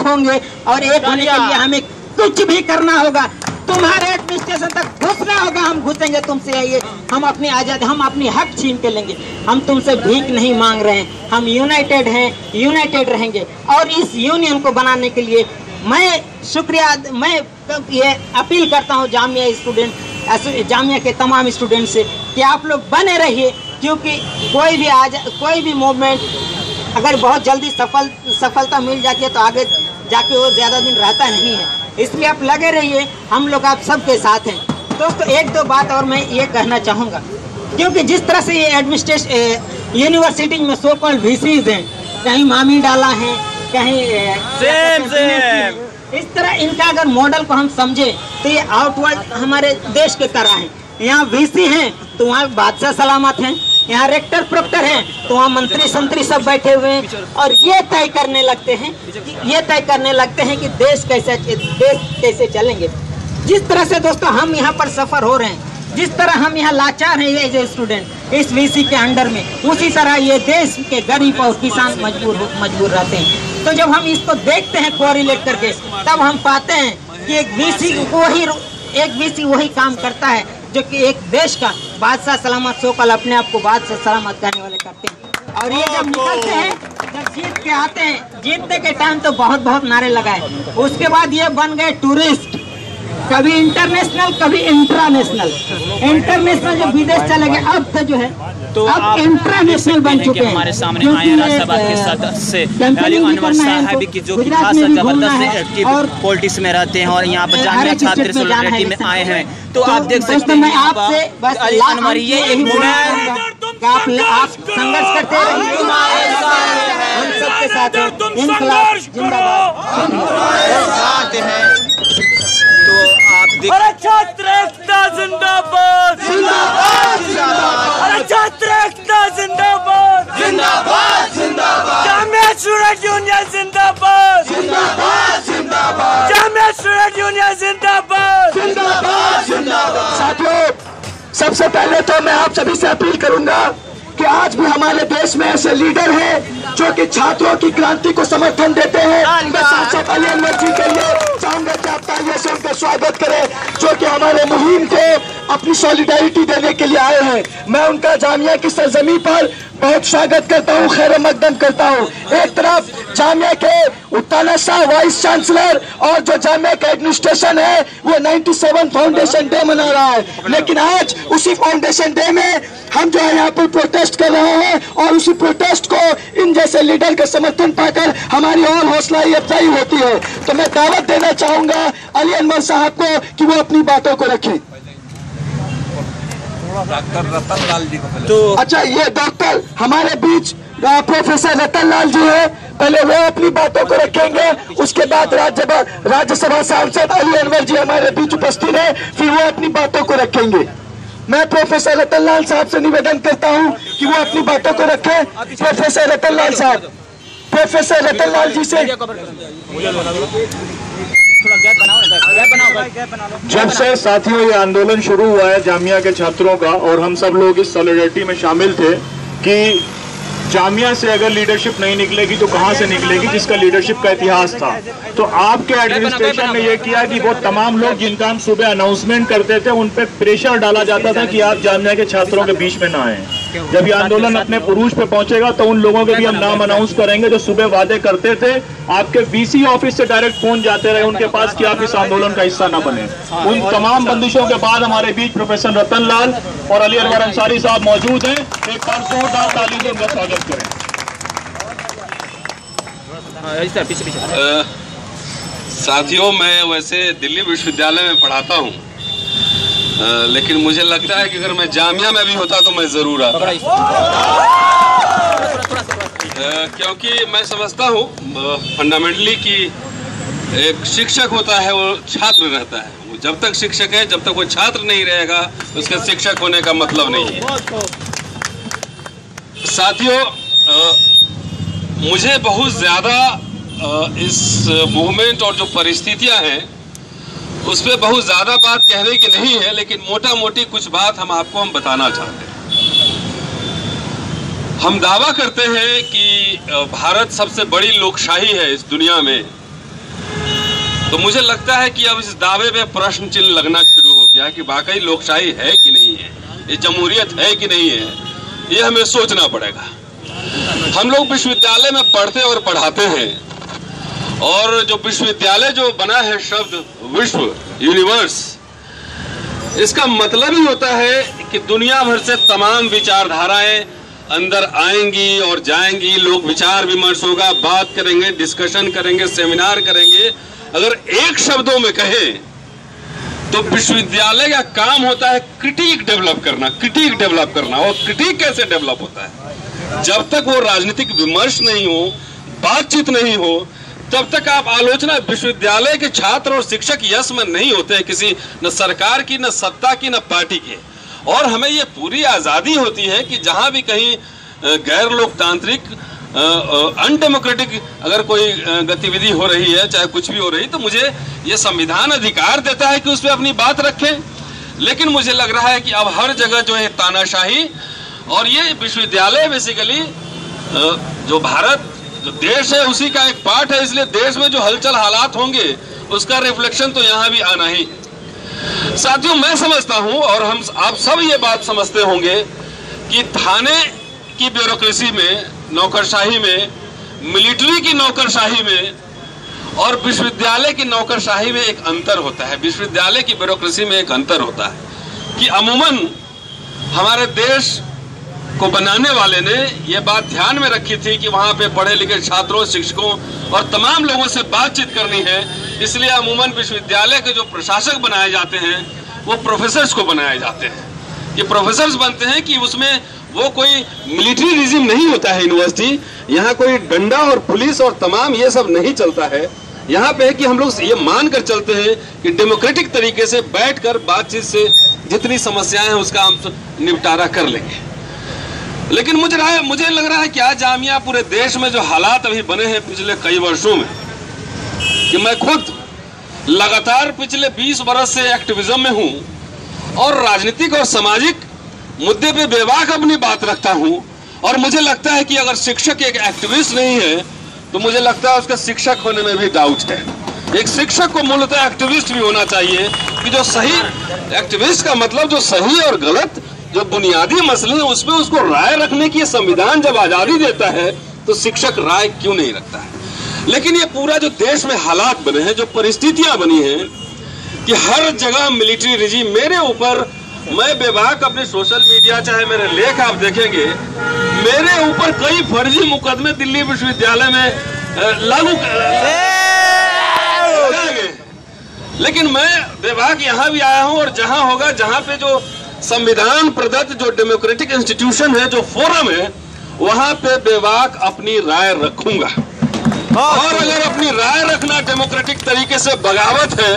होंगे और एक होने के लिए हमें कुछ भी करना होगा। तुम्हारे एडमिनिस्ट्रेशन तक घुसना होगा, हम घुसेंगे तुमसे। आइए, हम अपनी आज़ादी, हम अपनी हक छीन के लेंगे। हम तुमसे भीख नहीं मांग रहे हैं, हम यूनाइटेड हैं, यूनाइटेड रहेंगे। और इस यूनियन को बनाने के लिए मैं ये अपील करता हूँ जामिया स्टूडेंट, जामिया के तमाम स्टूडेंट से कि आप लोग बने रहिए, क्योंकि कोई भी मूवमेंट अगर बहुत जल्दी सफलता मिल जाती है तो आगे जाके वो ज़्यादा दिन रहता नहीं है। इसलिए आप लगे रहिए, हम लोग आप सबके साथ हैं। दोस्तों, एक दो बात और मैं ये कहना चाहूँगा, क्योंकि जिस तरह से ये एडमिनिस्ट्रेशन यूनिवर्सिटी में सो कॉल्ड वीसीज हैं, कहीं मामी डाला है, कहीं इस तरह इनका अगर मॉडल को हम समझे तो ये आउटवर्ड हमारे देश के तरह है। यहाँ वीसी हैं तो वहाँ बादशाह सलामत हैं, यहाँ रेक्टर प्रोक्टर हैं तो वहाँ मंत्री संतरी सब बैठे हुए हैं, और ये तय करने लगते हैं कि देश कैसे चलेंगे। जिस तरह से दोस्तों हम यहाँ पर सफर हो रहे हैं, जिस तरह हम यहाँ लाचार हैं एज ए स्टूडेंट इस वीसी के अंडर में, उसी तरह ये देश के गरीब और किसान मजबूर रहते हैं। तो जब हम इसको देखते हैं कोरिलेट करके, तब हम पाते हैं कि एक वीसी वही काम करता है जो कि एक देश का बादशाह सलामत सोकल अपने आप को बादशाह सलामत कहने वाले करते हैं। और ये जब निकलते हैं, जब जीत के आते हैं, जीतने के टाइम तो बहुत नारे लगाए, उसके बाद ये बन गए टूरिस्ट, कभी इंटरनेशनल कभी इंट्रानेशनल। इंटरनेशनल जब विदेश चले गए, अब तो जो है तो अब इंटरनेशनल बन चुके हैं। हमारे सामने आए राज्यसभा के सदस्य अली अनवर साहब की जो कि खासा जबरदस्त एक्टिव पॉलिटिक्स में रहते हैं और यहाँ पर जामिया छात्र सोलिडरिटी में आए हैं। तो आप देख सकते हैं अली अनवर यही आप संघर्ष करते रहिए, हम सबके साथ हैं। इंकलाब जिंदाबाद। अरे छात्र एकता जिंदाबाद, जिंदाबाद, जिंदाबाद। अरे छात्र एकता जिंदाबाद, जिंदाबाद, जिंदाबाद। जामिया स्टूडेंट यूनियन जिंदाबाद, जिंदाबाद, जिंदाबाद। जामिया स्टूडेंट यूनियन जिंदाबाद, जिंदाबाद, जिंदाबाद। साथियों, सबसे पहले तो मैं आप सभी से अपील करूंगा कि आज भी हमारे देश में ऐसे लीडर हैं जो कि छात्रों की क्रांति को समर्थन देते हैं। मैं सांसद अली अनवर जी के लिए चाहूंगा कि आप तालियों से उनका स्वागत करें, जो कि हमारे मुहिम को अपनी सॉलिडारिटी देने के लिए आए हैं। मैं उनका जामिया की सरजमी पर बहुत स्वागत करता हूँ, खैर मकदम करता हूँ। एक तरफ जामिया के उत्ताना शाह वाइस चांसलर और जो जामिया का एडमिनिस्ट्रेशन है वो 97 फाउंडेशन डे मना रहा है, लेकिन आज उसी फाउंडेशन डे में हम जो है यहाँ पर प्रोटेस्ट कर रहे हैं, और उसी प्रोटेस्ट को इन जैसे लीडर का समर्थन पाकर हमारी और हौसला अफजाई होती है। तो मैं दावत देना चाहूंगा अली अनवर साहब को कि वो अपनी बातों को रखें। डॉक्टर रतन लाल जी को तो अच्छा, ये डॉक्टर हमारे बीच प्रोफेसर रतन लाल जी है, पहले वो अपनी बातों को रखेंगे, उसके बाद राज्यसभा सांसद अली अनवर जी हमारे बीच उपस्थित है, फिर वो अपनी बातों को रखेंगे। मैं प्रोफेसर रतन लाल साहब से निवेदन करता हूं कि वो अपनी बातों को रखें। प्रोफेसर रतन लाल साहब, प्रोफेसर रतन लाल जी से। जब से साथियों ये आंदोलन शुरू हुआ है जामिया के छात्रों का, और हम सब लोग इस सॉलिडरिटी में शामिल थे कि जामिया से अगर लीडरशिप नहीं निकलेगी तो कहां से निकलेगी, जिसका लीडरशिप का इतिहास था। तो आपके एडमिनिस्ट्रेशन ने यह किया कि वो तमाम लोग जिनका हम सुबह अनाउंसमेंट करते थे उन पे प्रेशर डाला जाता था कि आप जामिया के छात्रों के बीच में ना आए। जब ये आंदोलन अपने उरूज पे पहुंचेगा तो उन लोगों के भी हम नाम अनाउंस करेंगे जो सुबह वादे करते थे, आपके वीसी ऑफिस से डायरेक्ट फोन जाते रहे उनके पास कि आप इस आंदोलन का हिस्सा ना बने। उन तमाम बंदिशों के बाद हमारे बीच प्रोफेसर रतन लाल और अली अनवर अंसारी साहब मौजूद हैं। एक बार जोरदार ताली से उनका स्वागत करें। साथियों, मैं वैसे दिल्ली विश्वविद्यालय में पढ़ाता हूँ, लेकिन मुझे लगता है कि अगर मैं जामिया में भी होता तो मैं जरूर आता, क्योंकि मैं समझता हूँ फंडामेंटली कि एक शिक्षक होता है वो छात्र रहता है। वो जब तक शिक्षक है, जब तक वो छात्र नहीं रहेगा उसका शिक्षक होने का मतलब नहीं है। साथियों, मुझे बहुत ज़्यादा इस मूवमेंट और जो परिस्थितियां हैं उस पर बहुत ज़्यादा बात कहने की नहीं है, लेकिन मोटा मोटी कुछ बात हम बताना चाहते हैं। हम दावा करते हैं कि भारत सबसे बड़ी लोकशाही है इस दुनिया में, तो मुझे लगता है कि अब इस दावे पे प्रश्न चिन्ह लगना शुरू हो गया कि वाकई लोकशाही है कि नहीं है, ये जमहूरियत है कि नहीं है, ये हमें सोचना पड़ेगा। हम लोग विश्वविद्यालय में पढ़ते और पढ़ाते हैं, और जो विश्वविद्यालय जो बना है शब्द विश्व, यूनिवर्स, इसका मतलब ही होता है कि दुनिया भर से तमाम विचारधाराएं अंदर आएंगी और जाएंगी, लोग विचार विमर्श होगा, बात करेंगे, डिस्कशन करेंगे, सेमिनार करेंगे। अगर एक शब्दों में कहें तो विश्वविद्यालय का काम होता है क्रिटिक डेवलप करना। और क्रिटिक कैसे डेवलप होता है? जब तक वो राजनीतिक विमर्श नहीं हो, बातचीत नहीं हो, तब तक आप आलोचना, विश्वविद्यालय के छात्र और शिक्षक यश में नहीं होते हैं किसी, न सरकार की, न सत्ता की, न पार्टी के। और हमें ये पूरी आजादी होती है कि जहां भी कहीं गैर लोकतांत्रिक अनडेमोक्रेटिक अगर कोई गतिविधि हो रही है, चाहे कुछ भी हो रही, तो मुझे ये संविधान अधिकार देता है कि उस पर अपनी बात रखें। लेकिन मुझे लग रहा है कि अब हर जगह जो है तानाशाही, और ये विश्वविद्यालय बेसिकली जो भारत जो देश है उसी का एक पार्ट है, इसलिए देश में जो हलचल हालात होंगे उसका रिफ्लेक्शन तो यहाँ भी आना ही। साथियों, मैं समझता हूँ और हम आप सब ये बात समझते होंगे कि थाने की ब्यूरोक्रेसी में, नौकरशाही में, मिलिट्री की नौकरशाही में और विश्वविद्यालय की नौकरशाही में एक अंतर होता है। विश्वविद्यालय की ब्यूरोक्रेसी में एक अंतर होता है कि अमूमन हमारे देश को बनाने वाले ने यह बात ध्यान में रखी थी कि वहां पे पढ़े लिखे छात्रों, शिक्षकों और तमाम लोगों से बातचीत करनी है। इसलिए अमूमन विश्वविद्यालय के जो प्रशासक बनाए जाते हैं वो प्रोफेसर्स को बनाए जाते हैं। ये प्रोफेसर्स बनते हैं कि उसमें वो कोई मिलिट्री रिजिम नहीं होता है यूनिवर्सिटी, यहाँ कोई डंडा और पुलिस और तमाम ये सब नहीं चलता है। यहाँ पे है कि हम लोग ये मानकर चलते हैं कि डेमोक्रेटिक तरीके से बैठकर बातचीत से जितनी समस्याएं हैं उसका हम निपटारा कर लेंगे। लेकिन मुझे लग रहा है कि आज जामिया पूरे देश में जो हालात अभी बने हैं पिछले कई वर्षों में, कि मैं खुद लगातार पिछले 20 बरस से एक्टिविज्म में हूं और राजनीतिक और सामाजिक मुद्दे पे बेबाक अपनी बात रखता हूं। और मुझे लगता है कि अगर शिक्षक एक एक्टिविस्ट नहीं है तो मुझे लगता है उसका शिक्षक होने में भी डाउट है। एक शिक्षक को मूलतः एक्टिविस्ट भी होना चाहिए कि जो सही, एक्टिविस्ट का मतलब जो सही और गलत जो बुनियादी मसले हैं उसमें उसको राय रखने की संविधान जब आजादी देता है तो शिक्षक राय क्यों नहीं रखता है। लेकिन ये पूरा जो देश में हालात बने हैं, जो परिस्थितियां बनी हैं कि हर जगह मिलिट्री रिजीम, मेरे ऊपर, मैं बेबाक अपने सोशल मीडिया, चाहे मेरे लेख आप देखेंगे, मेरे ऊपर कई फर्जी मुकदमे दिल्ली विश्वविद्यालय में लागू लेकिन मैं बेबाक यहाँ भी आया हूँ और जहां होगा, जहां पे जो संविधान प्रदत्त जो डेमोक्रेटिक इंस्टीट्यूशन है, जो फोरम है, वहां पे बेबाक अपनी राय रखूंगा। और अगर अपनी राय रखना डेमोक्रेटिक तरीके से बगावत है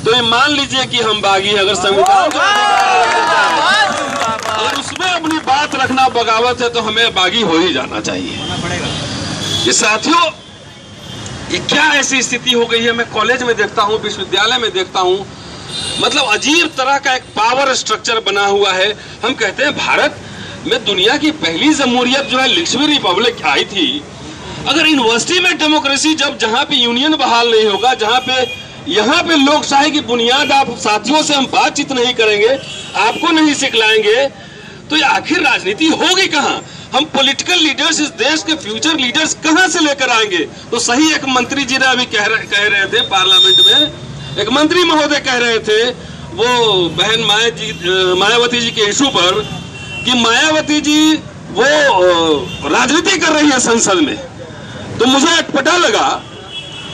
तो ये मान लीजिए कि हम बागी हैं। अगर संविधान और उसमें अपनी बात रखना बगावत है तो हमें बागी हो ही जाना चाहिए। ये साथियों, ये क्या ऐसी स्थिति हो गई है, मैं कॉलेज में देखता हूँ, विश्वविद्यालय में देखता हूँ, मतलब अजीब तरह का एक पावर स्ट्रक्चर बना हुआ है। हम कहते हैं भारत में दुनिया की पहली जमहूरियत जो है लिक्सवी रिपब्लिक आई थी। अगर यूनिवर्सिटी में डेमोक्रेसी, जब जहां पे यूनियन बहाल नहीं होगा, जहां पे यहाँ पे लोकशाही की बुनियाद, आप साथियों से हम बातचीत नहीं करेंगे, आपको नहीं सिखलाएंगे, तो ये आखिर राजनीति होगी कहाँ? हम पॉलिटिकल लीडर्स, इस देश के फ्यूचर लीडर्स कहाँ से लेकर आएंगे? तो सही एक मंत्री जी ने अभी कह रहे थे पार्लियामेंट में, एक मंत्री महोदय कह रहे थे वो बहन मायावती जी के इशू पर कि मायावती जी वो राजनीति कर रही है संसद में। तो मुझे अटपटा लगा।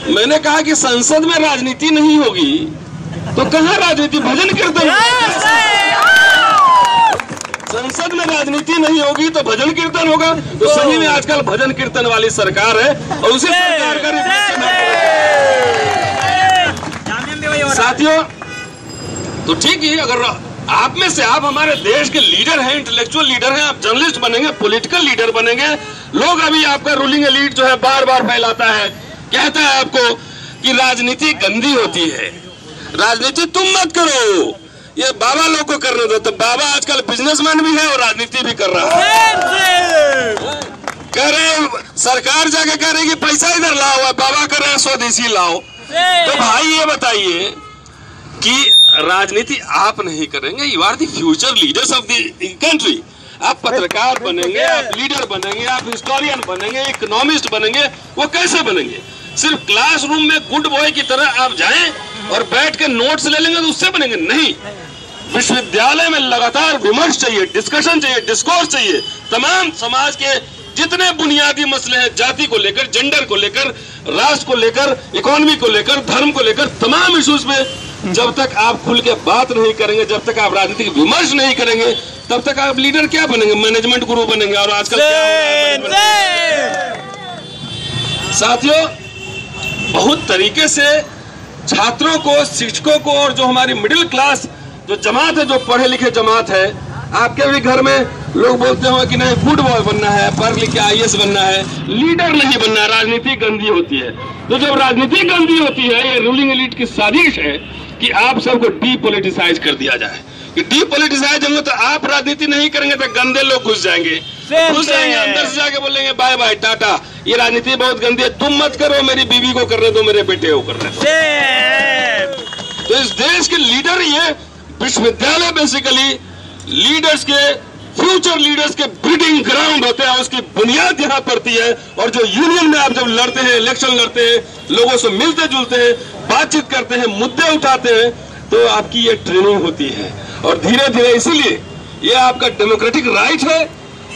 मैंने कहा कि संसद में राजनीति नहीं होगी तो कहाँ राजनीति? भजन कीर्तन। संसद में राजनीति नहीं होगी तो भजन कीर्तन होगा। तो सही में आजकल भजन कीर्तन वाली सरकार है और उसी सरकार का रिफ्लेक्शन है। साथियों, तो ठीक है, अगर आप में से आप हमारे देश के लीडर हैं, इंटेलेक्चुअल लीडर हैं, आप जर्नलिस्ट बनेंगे, पॉलिटिकल लीडर बनेंगे, लोग अभी आपका रूलिंग एलीट जो है बार बार फैलाता है, कहता है आपको कि राजनीति गंदी होती है, राजनीति तुम मत करो, ये बाबा लोग को करने दो। तो बाबा आजकल बिजनेसमैन भी है और राजनीति भी कर रहा है। कह रहे सरकार जाके कह रही कि पैसा इधर लाओ, बाबा कर रहे हैं स्वदेशी लाओ। तो भाई ये बताइए कि राजनीति आप नहीं करेंगे, you are the future leaders of the country. आप पत्रकार बनेंगे, आप लीडर बनेंगे, आप हिस्टोरियन बनेंगे, इकोनॉमिस्ट बनेंगे, वो कैसे बनेंगे? सिर्फ क्लासरूम में गुड बॉय की तरह आप जाएं और बैठ के नोट्स ले लेंगे तो उससे बनेंगे? नहीं, विश्वविद्यालय में लगातार विमर्श चाहिए, डिस्कशन चाहिए, डिस्कोर्स चाहिए। तमाम समाज के जितने बुनियादी मसले हैं, जाति को लेकर, जेंडर को लेकर, राष्ट्र को लेकर, इकोनॉमी को लेकर, धर्म को लेकर, तमाम इश्यूज पे जब तक आप खुल के बात नहीं करेंगे, जब तक आप राजनीतिक विमर्श नहीं करेंगे, तब तक आप लीडर क्या बनेंगे? मैनेजमेंट गुरु बनेंगे। और आजकल क्या हो रहा है साथियों, बहुत तरीके से छात्रों को, शिक्षकों को और जो हमारी मिडिल क्लास जो जमात है, जो पढ़े लिखे जमात है, आपके भी घर में लोग बोलते हो कि नहीं गुड बॉय बनना है, पढ़ लिख के IAS बनना है, लीडर नहीं बनना है, राजनीति गंदी होती है। तो जब राजनीति गंदी होती है, ये रूलिंग एलिट की साजिश है कि आप सबको डीपोलिटिसाइज कर दिया जाए। कि डीपोलिटिसाइज होंगे तो आप राजनीति नहीं करेंगे तो गंदे लोग घुस जाएंगे, अंदर से जाके बोलेंगे बाय बाय टाटा, ये राजनीति बहुत गंदी है, तुम मत करो, मेरी बीवी को कर रहे दो, मेरे बेटे को कर रहे दो। तो इस देश के लीडर, ये विश्वविद्यालय बेसिकली लीडर्स के, फ्यूचर लीडर्स के ब्रीडिंग ग्राउंड होते हैं, उसकी बुनियाद यहाँ पड़ती है। और जो यूनियन में आप जब लड़ते हैं, इलेक्शन लड़ते हैं, लोगों से मिलते जुलते हैं, बातचीत करते हैं, मुद्दे उठाते हैं, तो आपकी ये ट्रेनिंग होती है। और धीरे धीरे इसीलिए ये आपका डेमोक्रेटिक राइट है,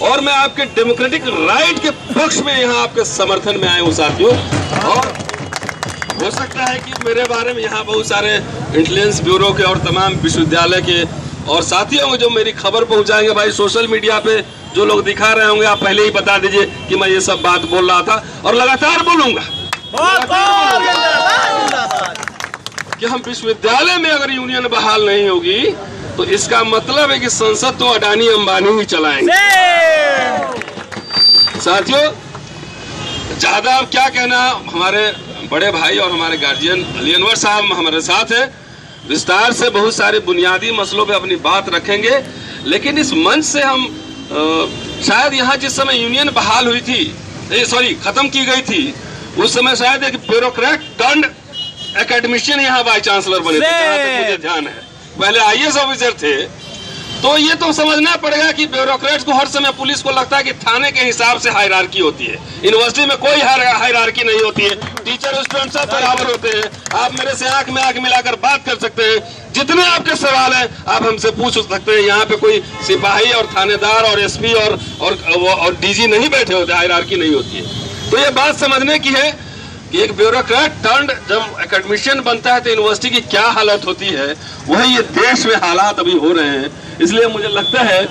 और मैं आपके डेमोक्रेटिक राइट के पक्ष में यहाँ आपके समर्थन में आया हूँ साथियों। और हो सकता है कि मेरे बारे में यहाँ बहुत सारे इंटेलिजेंस ब्यूरो के और तमाम विश्वविद्यालय के और साथियों को जो मेरी खबर पहुंचाएंगे, भाई सोशल मीडिया पे जो लोग दिखा रहे होंगे, आप पहले ही बता दीजिए कि मैं ये सब बात बोल रहा था और लगातार बोलूंगा कि हम विश्वविद्यालय में अगर यूनियन बहाल नहीं होगी तो इसका मतलब है कि संसद तो अडानी अंबानी ही चलाएंगे। साथियों, ज्यादा अब क्या कहना, हमारे बड़े भाई और हमारे गार्जियन अली अनवर साहब हमारे साथ है, विस्तार से बहुत सारे बुनियादी मसलों पे अपनी बात रखेंगे। लेकिन इस मंच से हम शायद यहाँ जिस समय यूनियन बहाल हुई थी, सॉरी खत्म की गई थी, उस समय शायद एक ब्यूरोक्रेट टर्न्ड एकेडमिशियन यहाँ वाइस चांसलर बने थे, जहाँ तक मुझे ध्यान है। पहले IAS ऑफिसर थे। तो ये तो समझना पड़ेगा कि ब्यूरोक्रेट्स को हर समय पुलिस को लगता है कि थाने के हिसाब से हायरार्की होती है। यूनिवर्सिटी में कोई हायरार्की नहीं होती है, टीचर स्टूडेंट सब बराबर होते हैं। आप मेरे से आंख में आंख मिलाकर बात कर सकते हैं, जितने आपके सवाल हैं आप हमसे पूछ सकते हैं। यहाँ पे कोई सिपाही और थानेदार और SP और DG नहीं बैठे होते, हायरार्की नहीं होती है। तो ये बात समझने की है कि एक ब्यूरोक्रेट टर्न्ड जब एकेडमिशियन बनता है तो यूनिवर्सिटी की क्या हालत होती है, वही ये देश में हालात अभी हो रहे हैं। इसलिए मुझे लगता है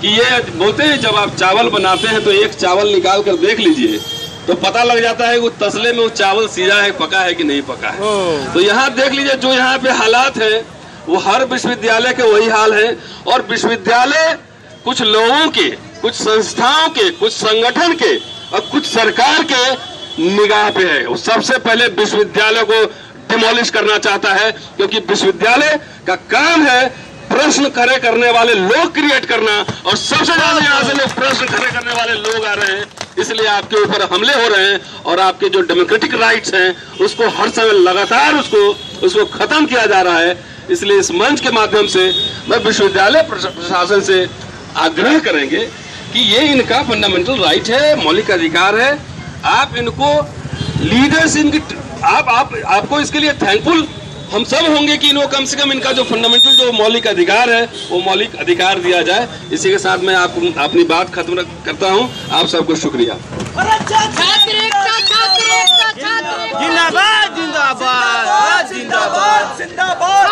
कि ये बोलते हैं जब आप चावल बनाते हैं तो एक चावल निकाल कर देख लीजिए तो पता लग जाता है कि तसले में वो चावल सीधा है, पका है कि नहीं पका है। तो यहाँ देख लीजिए जो यहाँ पे हालात है वो हर विश्वविद्यालय के वही हाल है। और विश्वविद्यालय कुछ लोगों के, कुछ संस्थाओं के, कुछ संगठन के और कुछ सरकार के निगाह पे है। वो सबसे पहले विश्वविद्यालय को डिमोलिश करना चाहता है, क्योंकि विश्वविद्यालय का काम है प्रश्न खड़े करने वाले लोग क्रिएट करना, और सबसे ज्यादा यहाँ से लोग प्रश्न खड़े करने वाले लोग आ रहे हैं। इसलिए आपके ऊपर हमले हो रहे हैं और आपके जो डेमोक्रेटिक राइट्स हैं उसको हर समय लगातार उसको खत्म किया जा रहा है। इसलिए इस मंच के माध्यम से मैं विश्वविद्यालय प्रशासन से आग्रह करेंगे कि ये इनका फंडामेंटल राइट है, मौलिक अधिकार है। आप इनको लीडर्स, इनकी आपको इसके लिए थैंकफुल हम सब होंगे कि इनको कम से कम इनका जो फंडामेंटल जो मौलिक अधिकार है वो मौलिक अधिकार दिया जाए। इसी के साथ मैं अपनी बात खत्म करता हूं। आप सबको शुक्रिया। जिंदाबाद जिंदाबाद जिंदाबाद जिंदाबाद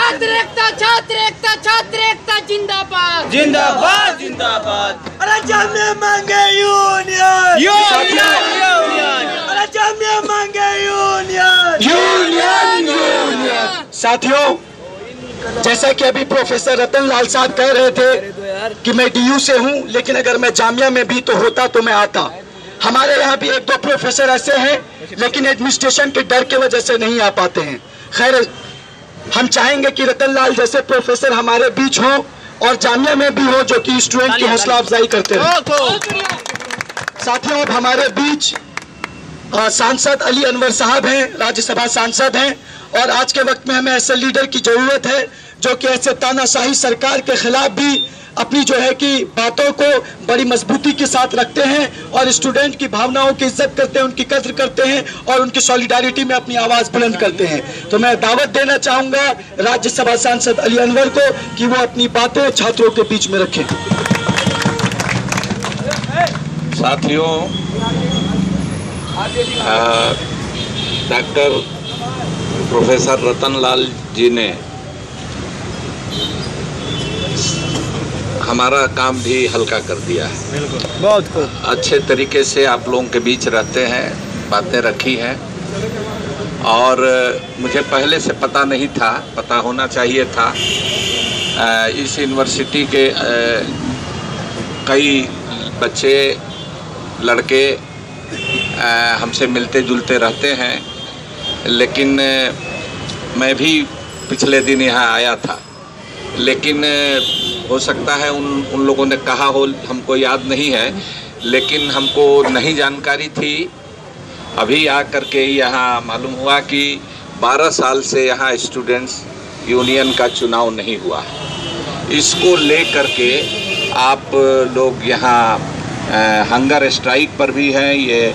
छात्र एकता जिंदाबाद जिंदाबाद जिंदाबाद। अरे जामिया मांगे यूनियन यूनियन, अरे जामिया मांगे यूनियन यूनियन यूनियन। साथियों, जैसा कि अभी प्रोफेसर रतन लाल साहब कह रहे थे कि मैं DU से हूं, लेकिन अगर मैं जामिया में भी तो होता तो मैं आता। हमारे यहाँ भी एक दो प्रोफेसर ऐसे हैं लेकिन एडमिनिस्ट्रेशन के डर की वजह से नहीं आ पाते हैं। खैर, हम चाहेंगे कि रतन लाल जैसे प्रोफेसर हमारे बीच हो और जामिया में भी हो, जो कि स्टूडेंट की हौसला अफजाई करते हैं। साथियों, अब हमारे बीच सांसद अली अनवर साहब हैं, राज्यसभा सांसद हैं, और आज के वक्त में हमें ऐसे लीडर की जरूरत है जो कि ऐसे तानाशाही सरकार के खिलाफ भी अपनी जो है कि बातों को बड़ी मजबूती के साथ रखते हैं और स्टूडेंट की भावनाओं की इज्जत करते हैं, उनकी कद्र करते हैं और उनकी सॉलिडारिटी में अपनी आवाज बुलंद करते हैं। तो मैं दावत देना चाहूंगा राज्यसभा सांसद अली अनवर को कि वो अपनी बातें छात्रों के बीच में रखें। साथियों, डॉक्टर प्रोफेसर रतनलाल जी ने हमारा काम भी हल्का कर दिया है। बहुत अच्छे तरीके से आप लोगों के बीच रहते हैं, बातें रखी हैं, और मुझे पहले से पता नहीं था, पता होना चाहिए था। इस यूनिवर्सिटी के कई बच्चे लड़के हमसे मिलते जुलते रहते हैं, लेकिन मैं भी पिछले दिन यहाँ आया था, लेकिन हो सकता है उन लोगों ने कहा हो, हमको याद नहीं है, लेकिन हमको नहीं जानकारी थी। अभी आकर के यहाँ मालूम हुआ कि 12 साल से यहाँ स्टूडेंट्स यूनियन का चुनाव नहीं हुआ। इसको लेकर के आप लोग यहाँ हंगर स्ट्राइक पर भी हैं। ये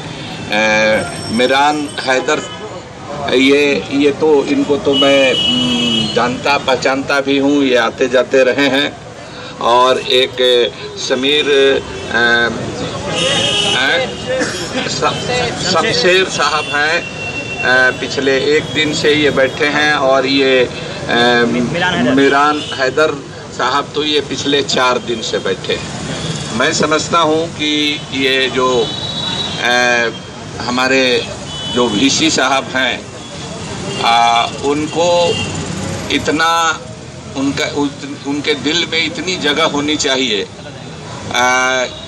मिरान हैदर, ये तो इनको तो मैं जानता पहचानता भी हूँ, ये आते जाते रहे हैं। और एक समीर शमशेर साहब हैं, पिछले एक दिन से ये बैठे हैं, और ये मिरान हैदर साहब तो ये पिछले 4 दिन से बैठे हैं। मैं समझता हूँ कि ये जो हमारे जो वीसी साहब हैं, उनको इतना उनके दिल में इतनी जगह होनी चाहिए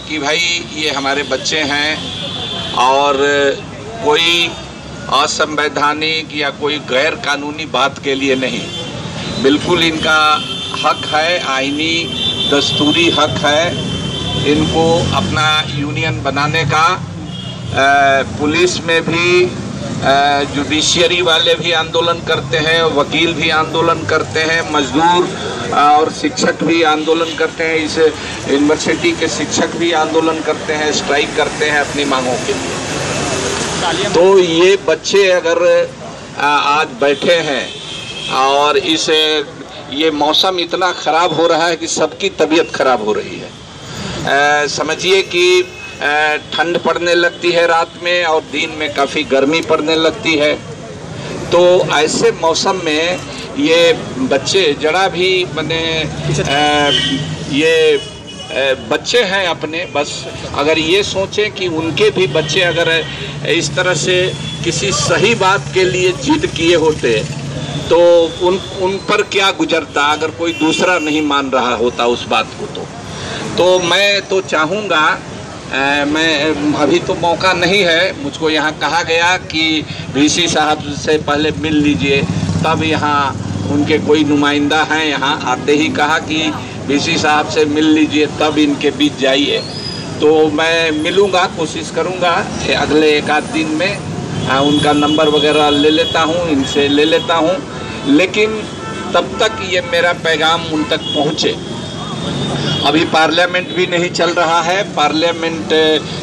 कि भाई ये हमारे बच्चे हैं और कोई असंवैधानिक या कोई गैर कानूनी बात के लिए नहीं, बिल्कुल इनका हक है, आईनी दस्तूरी हक है इनको अपना यूनियन बनाने का। पुलिस में भी जुडिशियरी वाले भी आंदोलन करते हैं, वकील भी आंदोलन करते हैं, मजदूर और शिक्षक भी आंदोलन करते हैं, इस यूनिवर्सिटी के शिक्षक भी आंदोलन करते हैं, स्ट्राइक करते हैं अपनी मांगों के लिए। तो ये बच्चे अगर आज बैठे हैं और ये मौसम इतना ख़राब हो रहा है कि सबकी तबीयत ख़राब हो रही है। समझिए कि ठंड पड़ने लगती है रात में और दिन में काफ़ी गर्मी पड़ने लगती है। तो ऐसे मौसम में ये बच्चे जरा भी ये बच्चे हैं अपने, बस अगर ये सोचें कि उनके भी बच्चे अगर इस तरह से किसी सही बात के लिए जिद किए होते तो उन पर क्या गुजरता अगर कोई दूसरा नहीं मान रहा होता उस बात को। तो मैं तो चाहूँगा, मैं अभी तो मौका नहीं है, मुझको यहाँ कहा गया कि वीसी साहब से पहले मिल लीजिए, तब यहाँ उनके कोई नुमाइंदा हैं, यहाँ आते ही कहा कि वीसी साहब से मिल लीजिए तब इनके बीच जाइए। तो मैं मिलूँगा, कोशिश करूँगा अगले 1-8 दिन में उनका नंबर वगैरह ले लेता हूँ, इनसे ले लेता हूँ, लेकिन तब तक ये मेरा पैगाम उन तक पहुँचे। अभी पार्लियामेंट भी नहीं चल रहा है, पार्लियामेंट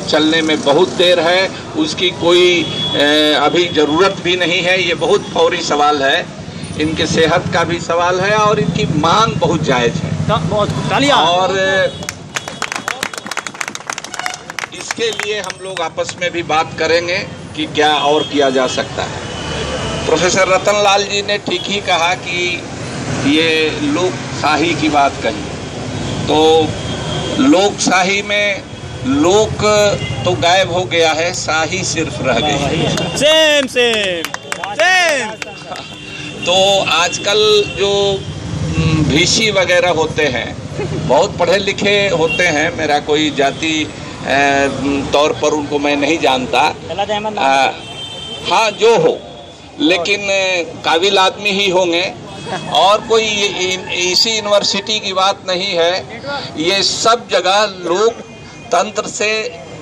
चलने में बहुत देर है, उसकी कोई अभी ज़रूरत भी नहीं है। ये बहुत फौरी सवाल है, इनके सेहत का भी सवाल है और इनकी मांग बहुत जायज़ है। और इसके लिए हम लोग आपस में भी बात करेंगे कि क्या और किया जा सकता है। प्रोफेसर रतनलाल जी ने ठीक ही कहा कि ये लोकशाही की बात कही, तो लोकशाही में लोक तो गायब हो गया है, शाही सिर्फ रह गई। Same same same. तो आजकल जो वीसी वगैरह होते हैं बहुत पढ़े लिखे होते हैं, मेरा कोई जाति तौर पर उनको मैं नहीं जानता, हाँ जो हो, लेकिन काबिल आदमी ही होंगे और कोई इसी यूनिवर्सिटी की बात नहीं है। ये सब जगह लोकतंत्र से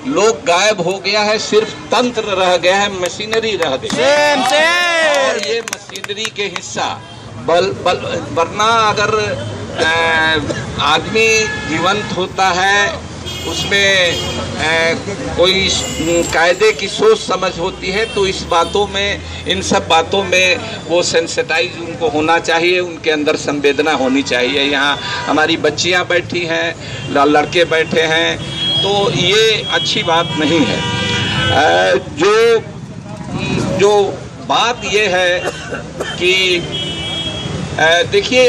लोग गायब हो गया है, सिर्फ तंत्र रह गया है, मशीनरी रह गई और ये मशीनरी के हिस्सा वरना अगर आदमी जीवंत होता है उसमें कोई कायदे की सोच समझ होती है तो इस बातों में, इन सब बातों में वो सेंसिटाइज उनको होना चाहिए, उनके अंदर संवेदना होनी चाहिए। यहाँ हमारी बच्चियाँ बैठी हैं, लड़के बैठे हैं, तो ये अच्छी बात नहीं है। जो बात ये है कि देखिए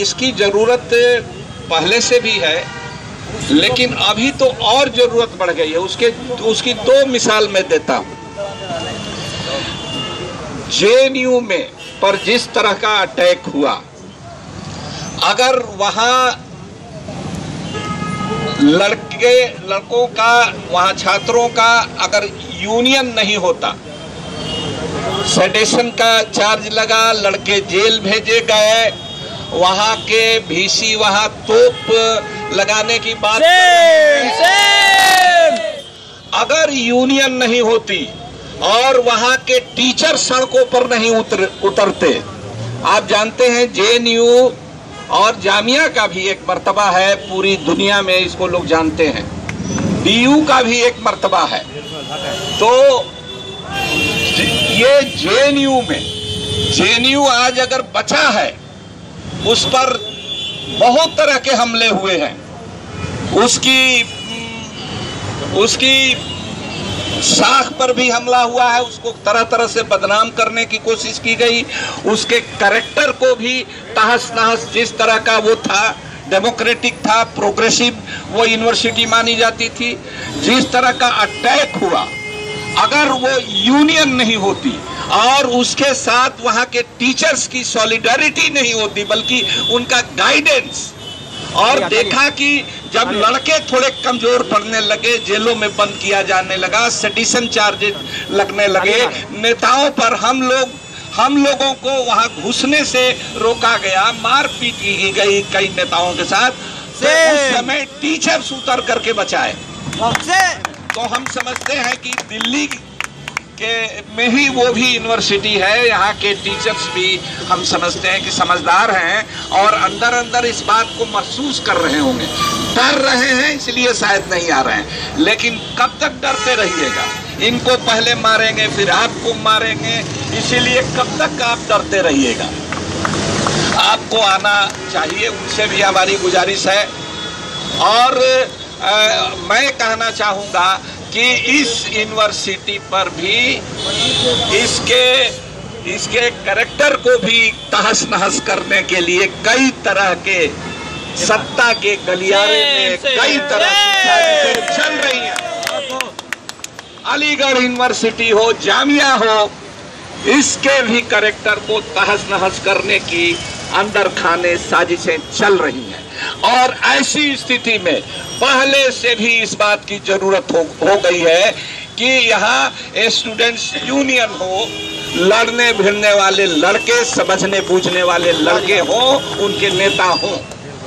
इसकी ज़रूरत पहले से भी है, लेकिन अभी तो और जरूरत बढ़ गई है। उसकी दो मिसाल मैं देता हूं। जेएनयू में पर जिस तरह का अटैक हुआ, अगर वहां लड़कों का, वहां छात्रों का अगर यूनियन नहीं होता, सेडेशन का चार्ज लगा, लड़के जेल भेजे गए, वहां के VC वहां तोप लगाने की बात अगर यूनियन नहीं होती और वहां के टीचर सड़कों पर नहीं उतरते। आप जानते हैं जेएनयू और जामिया का भी एक मर्तबा है, पूरी दुनिया में इसको लोग जानते हैं। DU का भी एक मर्तबा है। तो ये जेएनयू आज अगर बचा है, उस पर बहुत तरह के हमले हुए हैं। उसकी शाख पर भी हमला हुआ है, उसको तरह तरह से बदनाम करने की कोशिश की गई। उसके कैरेक्टर को भी तहस नहस, जिस तरह का वो था, डेमोक्रेटिक था, प्रोग्रेसिव वो यूनिवर्सिटी मानी जाती थी, जिस तरह का अटैक हुआ, अगर वो यूनियन नहीं होती और उसके साथ वहां के टीचर्स की सॉलिडारिटी नहीं होती, बल्कि उनका गाइडेंस, और देखा कि जब लड़के थोड़े कमजोर पड़ने लगे, जेलों में बंद किया जाने लगा, सेडिशन चार्जेस लगने लगे, नेताओं पर हम लोगों को वहां घुसने से रोका गया, मारपीट की गई कई नेताओं के साथ, तो उस समय टीचर्स उतर करके बचाए। तो हम समझते हैं कि दिल्ली के में ही वो भी यूनिवर्सिटी है, यहाँ के टीचर्स भी हम समझते हैं कि समझदार हैं और अंदर अंदर इस बात को महसूस कर रहे होंगे। डर रहे हैं इसलिए शायद नहीं आ रहे हैं, लेकिन कब तक डरते रहिएगा? इनको पहले मारेंगे फिर आपको मारेंगे, इसीलिए कब तक आप डरते रहिएगा? आपको आना चाहिए, उनसे भी हमारी गुजारिश है। और मैं कहना चाहूँगा कि इस यूनिवर्सिटी पर भी इसके कैरेक्टर को भी तहस नहस करने के लिए कई तरह के सत्ता के गलियारे में कई तरह की चल रही हैं। अलीगढ़ यूनिवर्सिटी हो, जामिया हो, इसके भी कैरेक्टर को तहस नहस करने की अंदर खाने साजिशें चल रही हैं। और ऐसी स्थिति में पहले से भी इस बात की जरूरत हो गई है कि यहाँ स्टूडेंट्स यूनियन हो, लड़ने भिड़ने वाले लड़के, समझने बूझने वाले लड़के हों, उनके नेता हों।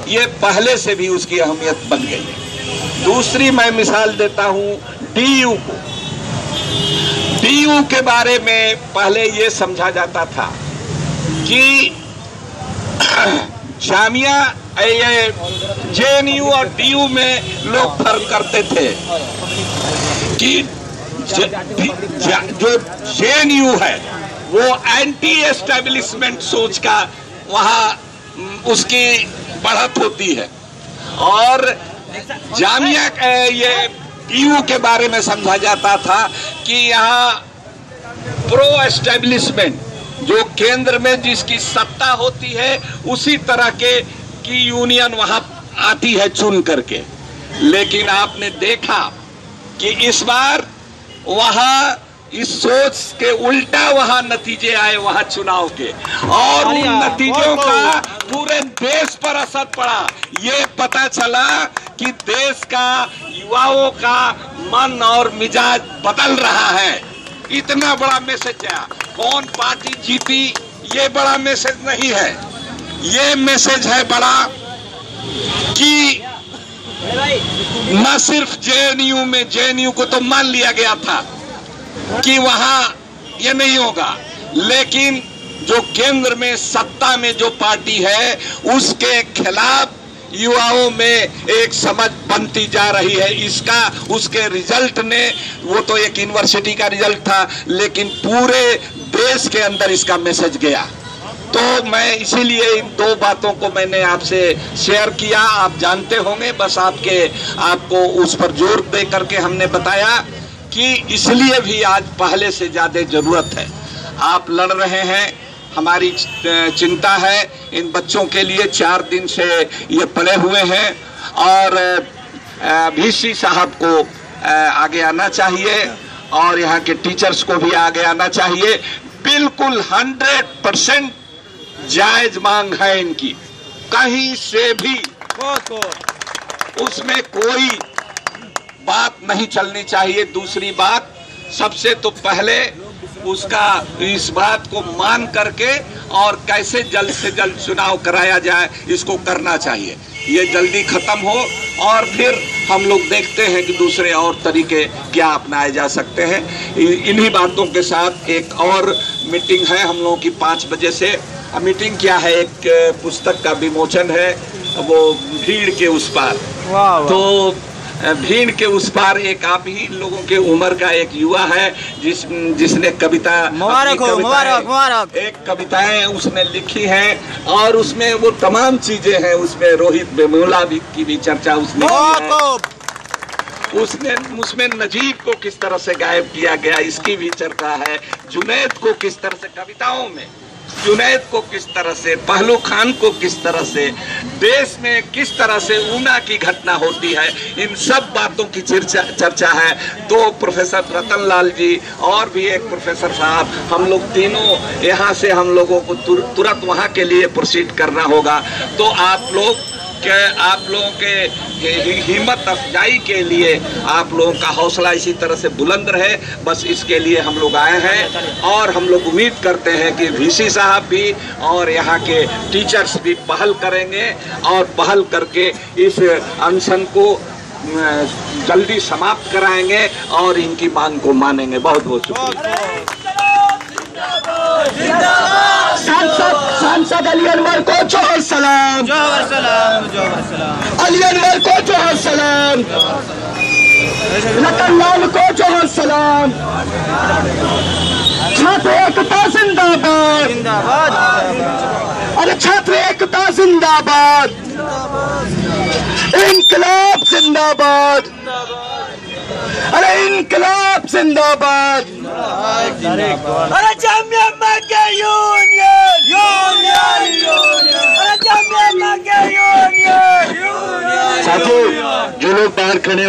ये पहले से भी उसकी अहमियत बन गई है। दूसरी मैं मिसाल देता हूँ DU को। DU के बारे में पहले ये समझा जाता था कि जामिया, जेएनयू और DU में लोग फर्क करते थे कि जो जेएनयू है वो एंटी एस्टेब्लिशमेंट सोच का वहाँ उसकी बढ़त होती है, और जामिया ये DU के बारे में समझा जाता था कि यहाँ प्रो एस्टेब्लिशमेंट, जो केंद्र में जिसकी सत्ता होती है उसी तरह की यूनियन वहां आती है चुन करके। लेकिन आपने देखा कि इस बार वहां इस सोच के उल्टा वहां नतीजे आए वहां चुनाव के, और उन नतीजों का पूरे देश पर असर पड़ा। ये पता चला कि देश का युवाओं का मन और मिजाज बदल रहा है। इतना बड़ा मैसेज है। कौन पार्टी जीती ये बड़ा मैसेज नहीं है, ये मैसेज है बड़ा कि न सिर्फ जेएनयू में, जेएनयू को तो मान लिया गया था कि वहां ये नहीं होगा, लेकिन जो केंद्र में सत्ता में जो पार्टी है उसके खिलाफ युवाओं में एक समझ बनती जा रही है। इसका उसके रिजल्ट ने, वो तो एक यूनिवर्सिटी का रिजल्ट था, लेकिन पूरे देश के अंदर इसका मैसेज गया। तो मैं इसीलिए इन दो बातों को मैंने आपसे शेयर किया। आप जानते होंगे, बस आपको उस पर जोर दे करके हमने बताया कि इसलिए भी आज पहले से ज्यादा जरूरत है। आप लड़ रहे हैं, हमारी चिंता है इन बच्चों के लिए। 4 दिन से ये पड़े हुए हैं और वीसी साहब को आगे आना चाहिए और यहाँ के टीचर्स को भी आगे आना चाहिए। बिल्कुल 100% जायज मांग है इनकी, कहीं से भी उसमें कोई बात नहीं चलनी चाहिए। दूसरी बात, सबसे तो पहले उसका इस बात को मान करके और कैसे जल्द से जल्द चुनाव कराया जाए, इसको करना चाहिए। ये जल्दी खत्म हो और फिर हम लोग देखते हैं कि दूसरे और तरीके क्या अपनाए जा सकते हैं। इन्हीं बातों के साथ एक और मीटिंग है हम लोगों की 5 बजे से। मीटिंग क्या है, एक पुस्तक का विमोचन है, वो भीड़ के उस पार। तो भीड़ के उस पार एक आप ही लोगों के उम्र का एक युवा है जिसने कविता, एक कविताएं उसने लिखी हैं और उसमें वो तमाम चीजें हैं। उसमें रोहित वेमुला की भी चर्चा उसने उसमें नजीब को किस तरह से गायब किया गया इसकी भी चर्चा है। जुनैद को किस तरह से कविताओं में, जुनैद को किस तरह से, पहलू खान को किस तरह से, देश में किस तरह से ऊना की घटना होती है, इन सब बातों की चर्चा है। तो प्रोफेसर रतन लाल जी और भी एक प्रोफेसर साहब, हम लोग तीनों यहाँ से हम लोगों को तुरंत वहाँ के लिए प्रोसीड करना होगा। तो आप लोगों के हिम्मत अफजाई के लिए, आप लोगों का हौसला इसी तरह से बुलंद रहे, बस इसके लिए हम लोग आए हैं। और हम लोग उम्मीद करते हैं कि वीसी साहब भी और यहाँ के टीचर्स भी पहल करेंगे और पहल करके इस अनशन को जल्दी समाप्त कराएंगे और इनकी मांग को मानेंगे। बहुत बहुत शुक्रिया। सांसद अली अनवर को जोहर सलाम, जोहर सलाम, जोहर सलाम। अली अनवर को जोहर सलाम, रतन लाल को जोहर सलाम। छात्र एकता जिंदाबाद, जिंदाबाद। अरे छात्र एकता जिंदाबाद, इनकलाब जिंदाबाद, अरे इनकलाब जिंदाबाद। अरे जामिया मांगे यूनियन, यूनियन, यूनियन। अरे जामिया मांगे यूनियन, यूनियन। साथियों, जो लोग बाहर खड़े